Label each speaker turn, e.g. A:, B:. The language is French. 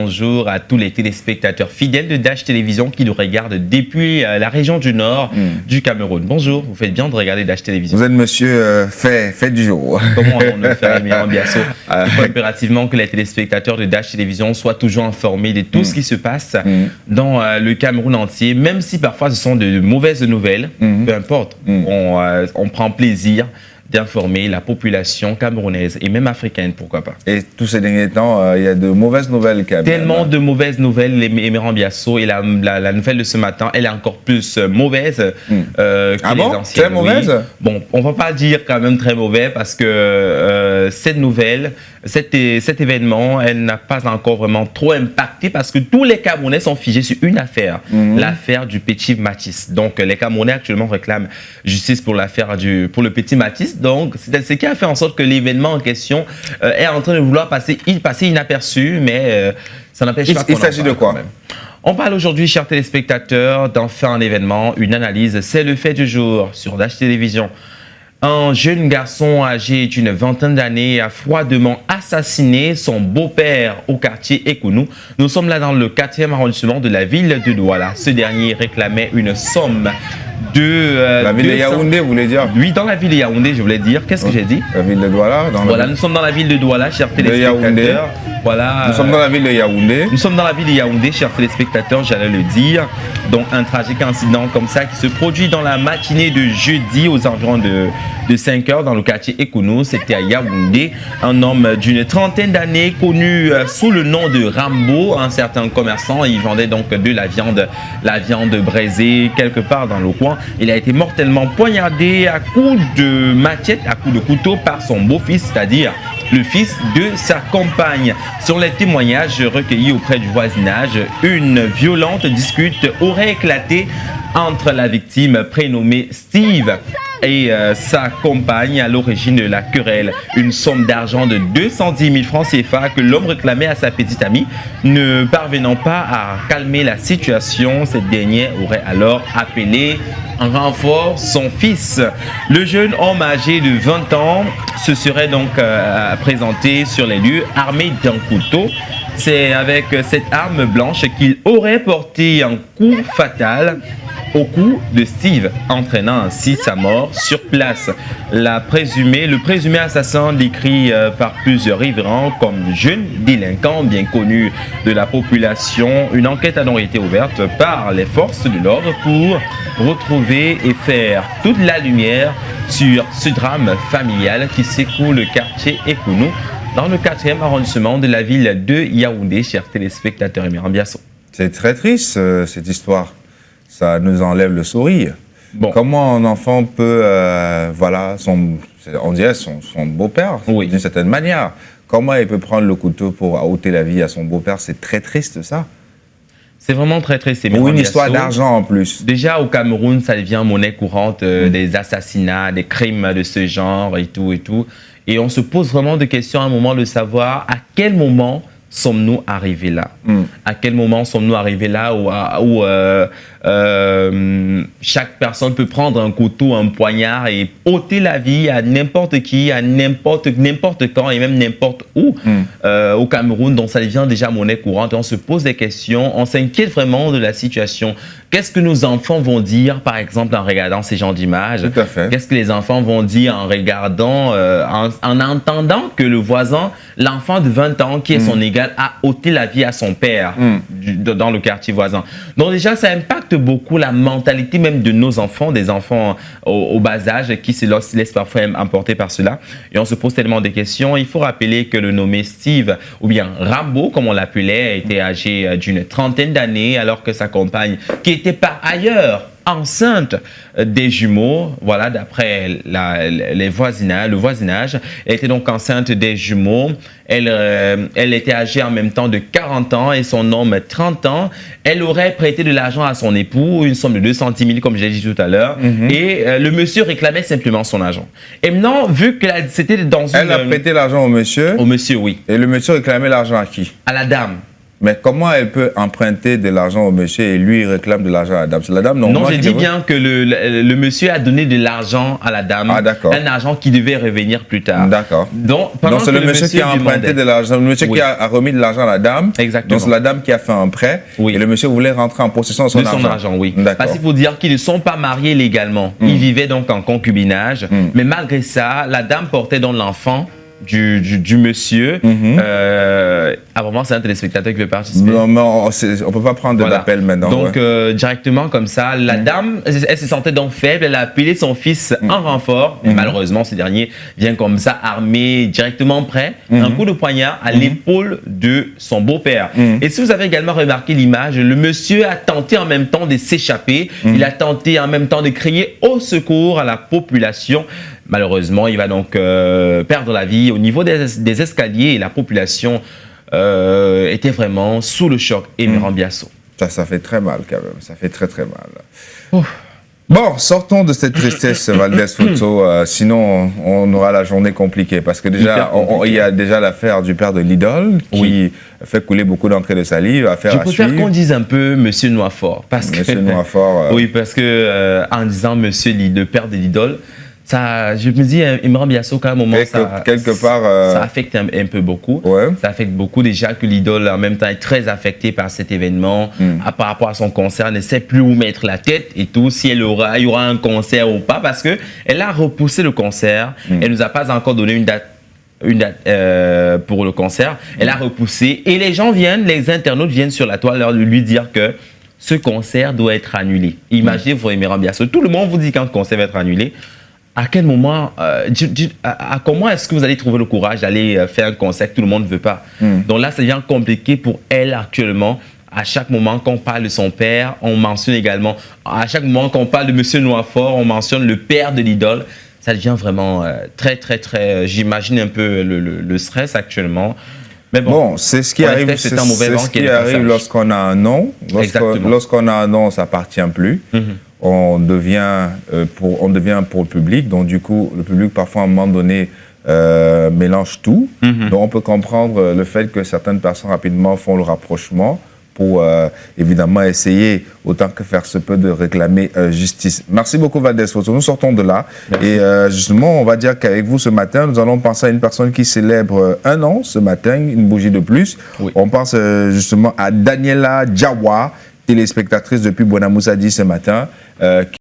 A: Bonjour à tous les téléspectateurs fidèles de Dash Télévision qui nous regardent depuis la région du nord du Cameroun. Bonjour, vous faites bien de regarder Dash Télévision.
B: Vous êtes monsieur fait du jour.
A: Comment on le fait, Myriam Biasso? Il faut impérativement que les téléspectateurs de Dash Télévision soient toujours informés de tout ce qui se passe dans le Cameroun entier, même si parfois ce sont de mauvaises nouvelles, peu importe. On prend plaisir d'informer la population camerounaise et même africaine, pourquoi pas.
B: Et tous ces derniers temps, il y a de mauvaises nouvelles quand même.
A: Tellement de mauvaises nouvelles, Myriam Biasso, et la nouvelle de ce matin, elle est encore plus mauvaise que les anciennes.
B: Très mauvaise?
A: Oui. Bon, on va pas dire quand même très mauvais parce que cette nouvelle, cet événement, elle n'a pas encore vraiment trop impacté parce que tous les Camerounais sont figés sur une affaire, l'affaire du petit Mathis. Donc, les Camerounais actuellement réclament justice pour l'affaire pour le petit Mathis. Donc, c'est ce qui a fait en sorte que l'événement en question est en train de vouloir passer inaperçu, mais ça n'empêche pas qu'on en parle. Il s'agit de quoi même. On parle aujourd'hui, chers téléspectateurs, d'en faire un événement, une analyse. C'est le fait du jour sur Dash Télévision. Un jeune garçon âgé d'une vingtaine d'années a froidement assassiné son beau-père au quartier Ekounou. Nous sommes là dans le 4e arrondissement de la ville de Douala. Ce dernier réclamait une somme de...
B: la ville de Yaoundé, vous voulez dire?
A: Oui, dans la ville de Yaoundé, je voulais dire. Qu'est-ce que j'ai dit?
B: La ville de Douala.
A: Voilà, nous sommes dans la ville de Douala, chers téléspectateurs. Voilà,
B: nous sommes dans la ville de Yaoundé.
A: Nous sommes dans la ville de Yaoundé, chers téléspectateurs, j'allais le dire. Donc, un tragique incident comme ça qui se produit dans la matinée de jeudi aux environs de 5 heures dans le quartier Ekounou. C'était à Yaoundé. Un homme d'une trentaine d'années connu sous le nom de Rambo, un certain commerçant. Il vendait donc de la viande braisée quelque part dans le coin. Il a été mortellement poignardé à coups de machette, à coups de couteau par son beau-fils, c'est-à-dire le fils de sa compagne. Sur les témoignages recueillis auprès du voisinage, une violente dispute aurait éclaté entre la victime prénommée Steve et sa compagne à l'origine de la querelle. Une somme d'argent de 210 000 francs CFA que l'homme réclamait à sa petite amie. Ne parvenant pas à calmer la situation, cette dernière aurait alors appelé en renfort son fils. Le jeune homme âgé de 20 ans se serait donc présenté sur les lieux armé d'un couteau. C'est avec cette arme blanche qu'il aurait porté un coup fatal au cou de Steve, entraînant ainsi sa mort sur place. Le présumé assassin décrit par plusieurs riverains comme jeune délinquant bien connu de la population. Une enquête a donc été ouverte par les forces de l'ordre pour retrouver et faire toute la lumière sur ce drame familial qui secoue le quartier Ekounou dans le 4e arrondissement de la ville de Yaoundé, chers téléspectateurs et Myriam Biasso.
B: C'est très triste cette histoire. Ça nous enlève le sourire. Bon. Comment un enfant peut, on dirait son beau-père, d'une certaine manière. Comment il peut prendre le couteau pour ôter la vie à son beau-père? C'est très triste, ça.
A: C'est vraiment très triste.
B: Ou une histoire d'argent en plus.
A: Déjà, au Cameroun, ça devient monnaie courante, des assassinats, des crimes de ce genre et tout et tout. Et on se pose vraiment des questions à un moment de savoir à quel moment sommes-nous arrivés là? À quel moment sommes-nous arrivés là où chaque personne peut prendre un couteau, un poignard et ôter la vie à n'importe qui, à n'importe quand et même n'importe où au Cameroun, donc ça devient déjà monnaie courante. Et on se pose des questions, on s'inquiète vraiment de la situation. Qu'est-ce que nos enfants vont dire, par exemple, en regardant ces genres d'images?
B: Tout à fait.
A: Qu'est-ce que les enfants vont dire en regardant, en entendant que le voisin, l'enfant de 20 ans qui est son égal, a ôté la vie à son père dans le quartier voisin. Donc déjà, ça impacte beaucoup la mentalité même de nos enfants, des enfants au bas âge qui se laissent parfois emporter par cela. Et on se pose tellement des questions. Il faut rappeler que le nommé Steve, ou bien Rambo, comme on l'appelait, était âgé d'une trentaine d'années, alors que sa compagne, qui était par ailleurs enceinte des jumeaux, voilà, d'après le voisinage, elle était donc enceinte des jumeaux. Elle était âgée en même temps de 40 ans et son homme 30 ans. Elle aurait prêté de l'argent à son époux, une somme de 210 000 comme je l'ai dit tout à l'heure, et le monsieur réclamait simplement son argent. Et maintenant, vu que c'était dans une...
B: Elle a prêté l'argent au monsieur?
A: Au monsieur, oui.
B: Et le monsieur réclamait l'argent à qui?
A: À la dame.
B: Mais comment elle peut emprunter de l'argent au monsieur et lui il réclame de l'argent à la dame? C'est la dame
A: non, j'ai dit bien que le monsieur a donné de l'argent à la dame.
B: Ah, d'accord.
A: Un argent qui devait revenir plus tard.
B: D'accord.
A: Donc
B: c'est le monsieur qui a emprunté de l'argent, le monsieur qui a remis de l'argent à la dame.
A: Exactement.
B: Donc c'est la dame qui a fait un prêt.
A: Oui.
B: Et le monsieur voulait rentrer en possession de son argent.
A: Oui. Parce qu'il faut dire qu'ils ne sont pas mariés légalement. Ils vivaient donc en concubinage. Mais malgré ça, la dame portait donc l'enfant du monsieur. Apparemment, c'est un téléspectateur qui veut participer.
B: Non, mais on ne peut pas prendre d'appel maintenant.
A: Donc, directement comme ça, la dame, elle se sentait donc faible. Elle a appelé son fils en renfort. Et malheureusement, ce dernier vient comme ça, armé, directement prêt. Un coup de poignard à l'épaule de son beau-père. Et si vous avez également remarqué l'image, le monsieur a tenté en même temps de s'échapper. Il a tenté en même temps de crier au secours à la population. Malheureusement, il va donc perdre la vie au niveau des escaliers et la population était vraiment sous le choc. Et Emerand Biasso.
B: Ça fait très mal quand même, ça fait très très mal. Bon, sortons de cette tristesse, Valdez Photo, sinon on aura la journée compliquée. Parce que déjà, il y a déjà l'affaire du père de l'idole qui fait couler beaucoup d'encre de salive. Je
A: préfère qu'on dise un peu Monsieur Noirfort.
B: Monsieur Noirfort.
A: Oui, parce que en disant Monsieur le père de l'idole, ça, je me dis, Emerand Biasso, quand même, au moment, ça affecte un peu beaucoup. Ça affecte beaucoup déjà que l'idole, en même temps, est très affectée par cet événement. Par rapport à son concert, elle ne sait plus où mettre la tête et tout, si il y aura un concert ou pas, parce qu'elle a repoussé le concert. Elle ne nous a pas encore donné une date pour le concert. Elle a repoussé et les gens les internautes viennent sur la toile lui dire que ce concert doit être annulé. Imaginez pour Emerand Biasso, tout le monde vous dit qu'un concert va être annulé. À quel moment, comment est-ce que vous allez trouver le courage d'aller faire un concert que tout le monde ne veut pas? Donc là, ça devient compliqué pour elle actuellement. À chaque moment qu'on parle de son père, on mentionne également, à chaque moment qu'on parle de Monsieur Noirfort, on mentionne le père de l'idole. Ça devient vraiment très, j'imagine un peu le stress actuellement. Mais bon,
B: c'est ce qui arrive, lorsqu'on a un nom. Lorsqu'on a un nom, ça n'appartient plus. On devient pour le public. Donc, du coup, le public, parfois, à un moment donné, mélange tout. Donc, on peut comprendre le fait que certaines personnes, rapidement, font le rapprochement pour, évidemment, essayer, autant que faire se peut, de réclamer justice. Merci beaucoup, Valdez Photo. Nous sortons de là. Merci. Et justement, on va dire qu'avec vous, ce matin, nous allons penser à une personne qui célèbre un an ce matin, une bougie de plus. On pense justement à Daniela Djawa, téléspectatrice depuis Bonamoussadi ce matin,